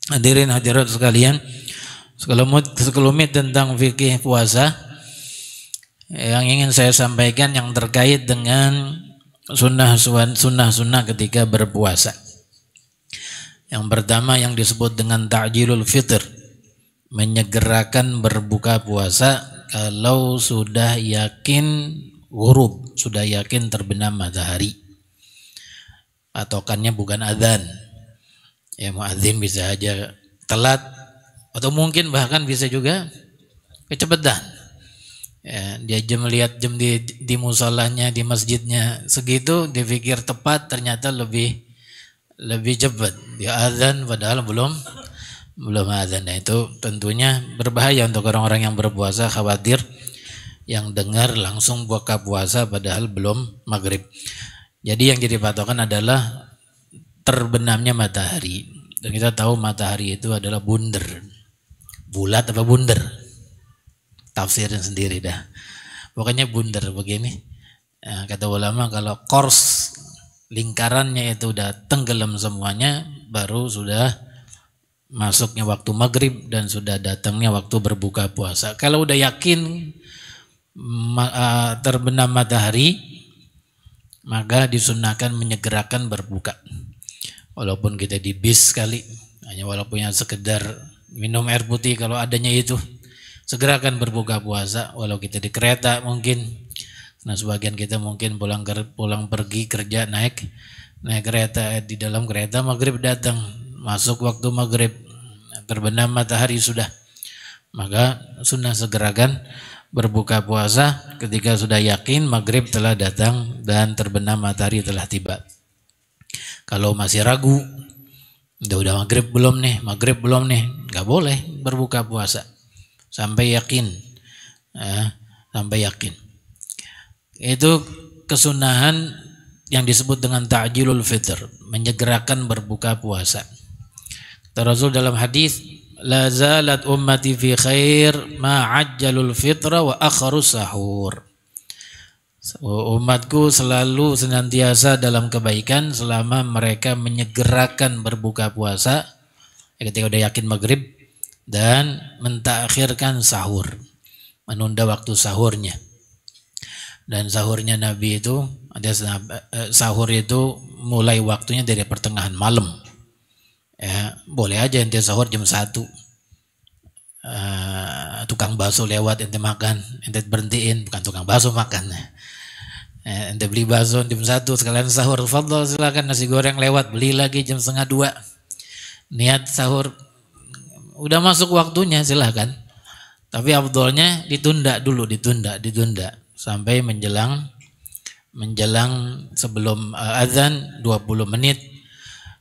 Hadirin hadirat sekalian, sekelumit tentang fikih puasa yang ingin saya sampaikan yang terkait dengan sunnah ketika berpuasa. Yang pertama yang disebut dengan ta'jilul fitr, menyegerakan berbuka puasa kalau sudah yakin ghurub, sudah yakin terbenam matahari. Patokannya bukan adzan. Ya, muadzin bisa aja telat atau mungkin bahkan bisa juga kecepatan. Ya, dia melihat jam di musolahnya, di masjidnya segitu, dipikir tepat, ternyata lebih cepat. Dia azan padahal belum azan. Nah, itu tentunya berbahaya untuk orang-orang yang berpuasa, khawatir yang dengar langsung buka puasa padahal belum maghrib. Jadi yang jadi patokan adalah terbenamnya matahari. Dan kita tahu matahari itu adalah bunder. Bulat apa bunder? Tafsirin sendiri dah. Pokoknya bunder begini. Nah, kata ulama kalau kors lingkarannya itu udah tenggelam semuanya, baru sudah masuknya waktu maghrib dan sudah datangnya waktu berbuka puasa. Kalau udah yakin terbenam matahari, maka disunahkan menyegerakan berbuka. Walaupun kita di bis sekali, hanya walaupun yang sekedar minum air putih kalau adanya itu, segerakan berbuka puasa. Walau kita di kereta mungkin, nah sebagian kita mungkin pulang pergi kerja naik kereta, di dalam kereta maghrib datang, masuk waktu maghrib, terbenam matahari sudah, maka sunnah segerakan berbuka puasa ketika sudah yakin maghrib telah datang dan terbenam matahari telah tiba. Kalau masih ragu, udah maghrib belum nih, nggak boleh berbuka puasa sampai yakin, Itu kesunahan yang disebut dengan ta'jilul fitr, menyegerakan berbuka puasa. Rasul dalam hadis, la zalat ummati fi khair ma ajjalul fitra wa akharus sahur. Umatku selalu senantiasa dalam kebaikan selama mereka menyegerakan berbuka puasa ketika udah yakin maghrib dan mentakhirkan sahur, menunda waktu sahurnya. Dan sahurnya Nabi itu ada sahur itu mulai waktunya dari pertengahan malam. Ya, boleh aja ente sahur jam 1. Tukang bakso lewat ente makan, ente berhentiin, bukan tukang bakso makan. Ente beli bakso jam 1 sekalian sahur, fadhol silakan. Nasi goreng lewat, beli lagi jam 1:30. Niat sahur, udah masuk waktunya silakan. Tapi afdolnya ditunda dulu, ditunda sampai menjelang sebelum azan 20 menit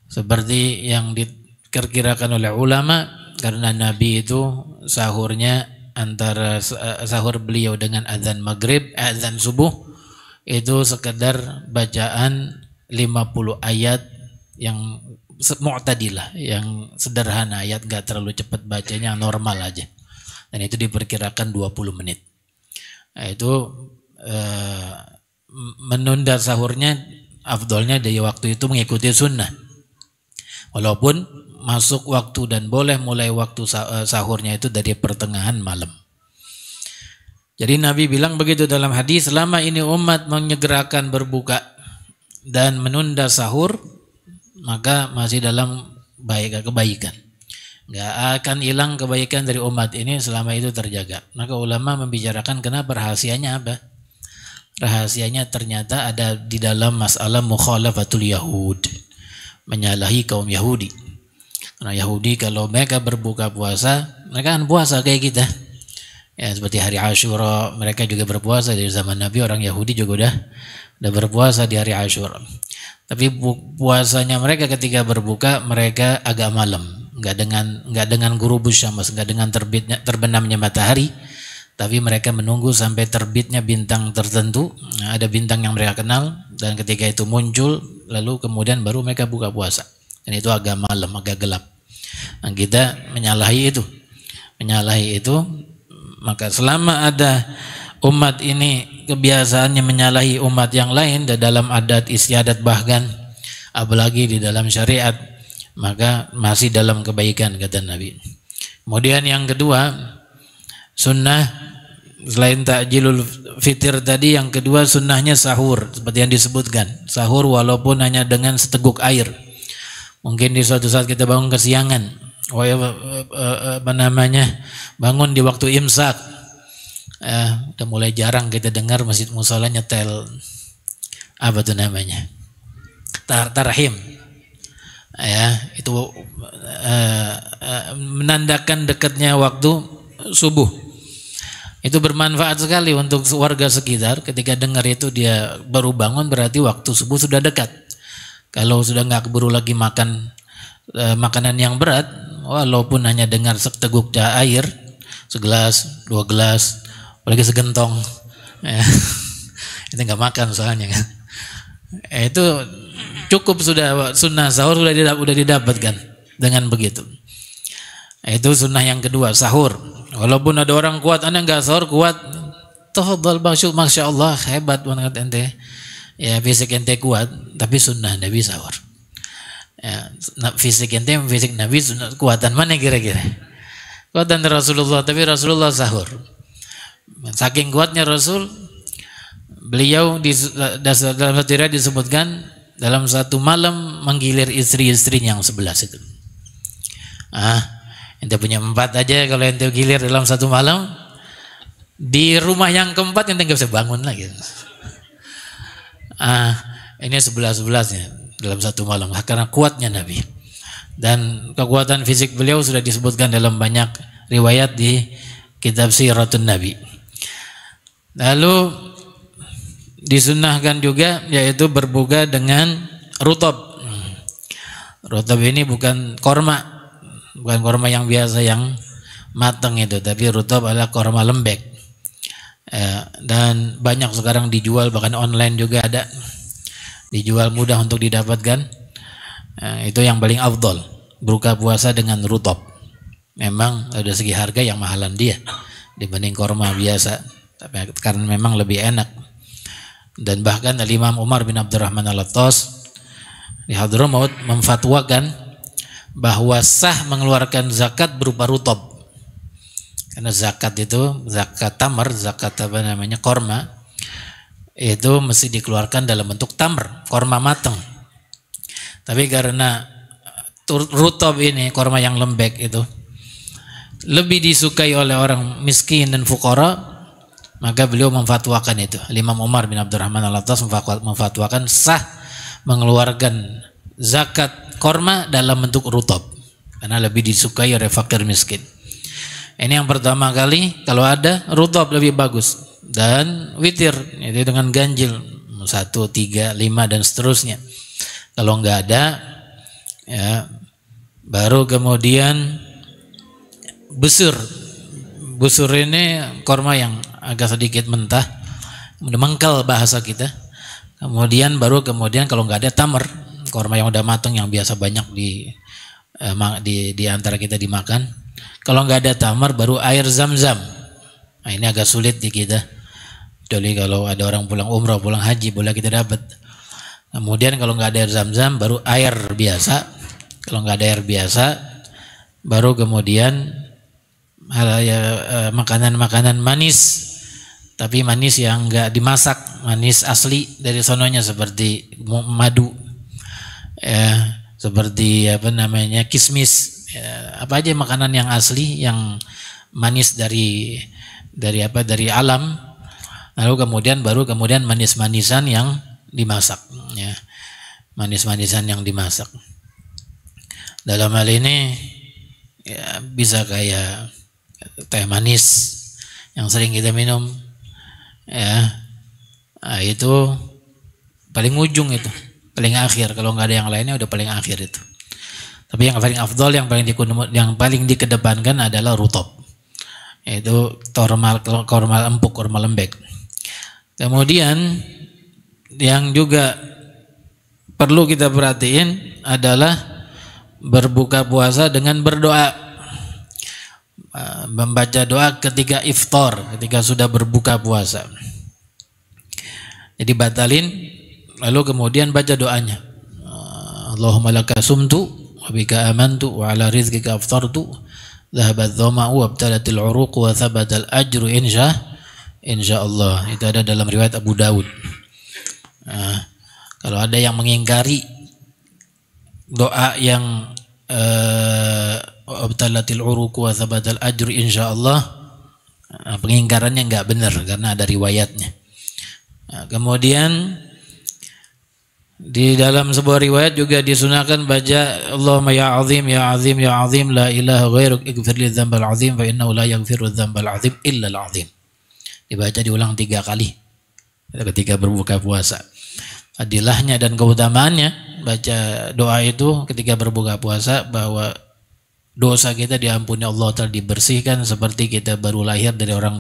seperti yang diperkirakan oleh ulama, karena Nabi itu sahurnya antara sahur beliau dengan azan maghrib, azan subuh itu sekedar bacaan 50 ayat yang mu'tadilah, yang sederhana, ayat gak terlalu cepat bacanya, normal aja. Dan itu diperkirakan 20 menit. Nah, itu menunda sahurnya afdolnya dari waktu itu mengikuti sunnah. Walaupun masuk waktu dan boleh mulai waktu sahurnya itu dari pertengahan malam. Jadi Nabi bilang begitu dalam hadis, selama ini umat menyegerakan berbuka dan menunda sahur, maka masih dalam kebaikan. Gak akan hilang kebaikan dari umat ini selama itu terjaga. Maka ulama membicarakan kenapa, rahasianya apa? Rahasianya ternyata ada di dalam masalah mukhalafatul Yahud, menyalahi kaum Yahudi. Karena Yahudi kalau mereka berbuka puasa, mereka kan puasa kayak kita. Ya, seperti hari Asyura, mereka juga berpuasa dari zaman Nabi. Orang Yahudi juga udah berpuasa di hari Asyura. Tapi puasanya mereka ketika berbuka, mereka agak malam, nggak dengan ghurubus syams, nggak dengan terbenamnya matahari, tapi mereka menunggu sampai terbitnya bintang tertentu. Nah, ada bintang yang mereka kenal, dan ketika itu muncul, lalu kemudian baru mereka buka puasa. Dan itu agak malam, agak gelap. Nah, kita menyalahi itu. Maka selama ada umat ini kebiasaannya menyalahi umat yang lain dalam adat istiadat, bahkan apalagi di dalam syariat, maka masih dalam kebaikan kata Nabi. Kemudian yang kedua, sunnah selain takjilul fitir tadi, yang kedua sunnahnya sahur, seperti yang disebutkan. Sahur walaupun hanya dengan seteguk air. Mungkin di suatu saat kita bangun kesiangan, bangun di waktu imsak. Udah mulai jarang kita dengar masjid musala nyetel apa tuh namanya, tarhim. Itu menandakan dekatnya waktu subuh. Itu bermanfaat sekali untuk warga sekitar. Ketika dengar itu dia baru bangun, berarti waktu subuh sudah dekat. Kalau sudah nggak keburu lagi makan makanan yang berat, walaupun hanya dengar seteguk air, segelas, 2 gelas, apalagi segentong, itu nggak makan soalnya kan. Itu cukup sudah, sunnah sahur sudah didapatkan dengan begitu. Itu sunnah yang kedua, sahur. Walaupun ada orang kuat, anda nggak sahur kuat, tafadhal, masya Allah, hebat banget ente. Ya fisik ente kuat, tapi sunnah Nabi sahur. Ya, fisik ente, fisik Nabi, sunnah, kuatan mana kira-kira? Kuatan Rasulullah, tapi Rasulullah sahur. Saking kuatnya Rasul, beliau dalam satu riwayat disebutkan dalam satu malam menggilir istri-istri yang 11 itu. Ente punya 4 aja, kalau ente gilir dalam satu malam, di rumah yang keempat ente nggak bisa bangun lagi. Ini 11-11-nya dalam satu malam, karena kuatnya Nabi. Dan kekuatan fisik beliau sudah disebutkan dalam banyak riwayat di kitab Siratun Nabi. Lalu disunnahkan juga yaitu berbuka dengan rutab. Rutab ini bukan korma, bukan korma yang biasa yang matang itu, tapi rutab adalah korma lembek. Dan banyak sekarang dijual, bahkan online juga ada, dijual mudah untuk didapatkan. Itu yang paling afdol, berbuka puasa dengan rutab. Memang ada segi harga yang mahalan dia dibanding korma biasa, tapi karena memang lebih enak. Dan bahkan Imam Umar bin Abdurrahman Al-Attas di Hadramaut memfatwakan bahwa sah mengeluarkan zakat berupa rutab. Karena zakat itu, zakat tamar, zakat korma, itu mesti dikeluarkan dalam bentuk tamar, korma matang. Tapi karena rutab ini, korma yang lembek itu, lebih disukai oleh orang miskin dan fuqara, maka beliau memfatwakan itu. Imam Umar bin Abdurrahman Al-Attas memfatwakan sah mengeluarkan zakat korma dalam bentuk rutab, karena lebih disukai oleh fakir miskin. Ini yang pertama kali, kalau ada rutab lebih bagus. Dan witir, itu dengan ganjil 1, 3, 5 dan seterusnya. Kalau nggak ada, ya baru kemudian busur. Busur ini korma yang agak sedikit mentah, mengkal bahasa kita. Kemudian kalau nggak ada tamar, korma yang udah matang yang biasa banyak di antara kita dimakan. Kalau nggak ada tamar, baru air zam-zam. Nah, ini agak sulit di kita. Kecuali kalau ada orang pulang umrah, pulang haji, boleh kita dapat. Kemudian kalau nggak ada air zam-zam, baru air biasa. Kalau nggak ada air biasa, baru kemudian makanan-makanan manis, tapi manis yang nggak dimasak, manis asli dari sononya, seperti madu, seperti kismis. Apa aja makanan yang asli, yang manis dari alam. Lalu kemudian manis-manisan yang dimasak, ya. Manis-manisan yang dimasak. Dalam hal ini ya, bisa kayak teh manis yang sering kita minum, ya. Nah, itu paling ujung, itu paling akhir. Kalau nggak ada yang lainnya udah paling akhir itu. Tapi yang paling afdol, yang paling dikedepankan adalah rutab, yaitu korma empuk, korma lembek. Kemudian yang juga perlu kita perhatiin adalah berbuka puasa dengan berdoa, membaca doa ketika iftar, ketika sudah berbuka puasa. Jadi batalin, lalu kemudian baca doanya. Allahumma laka sumtu wa bika amantu wa ala rizqika aftartu dhahabat dhama'u wa abtalatil uruq wa thabatal ajru insyaallah. Itu ada dalam riwayat Abu Daud. Kalau ada yang mengingkari doa yang abtalatil uruq wa thabatal ajru insyaallah, pengingkarannya enggak benar karena ada riwayatnya. Kemudian di dalam sebuah riwayat juga disunahkan baca Allahumma ya azim ya azim ya azim la ilaha ghairuk ighfir li dzambal azim fa innahu la yaghfiru dzambal azim illa al azim. Dibaca diulang 3 kali ketika berbuka puasa. Adilahnya dan keutamaannya baca doa itu ketika berbuka puasa, bahwa dosa kita diampuni Allah Ta'ala, dibersihkan seperti kita baru lahir dari orang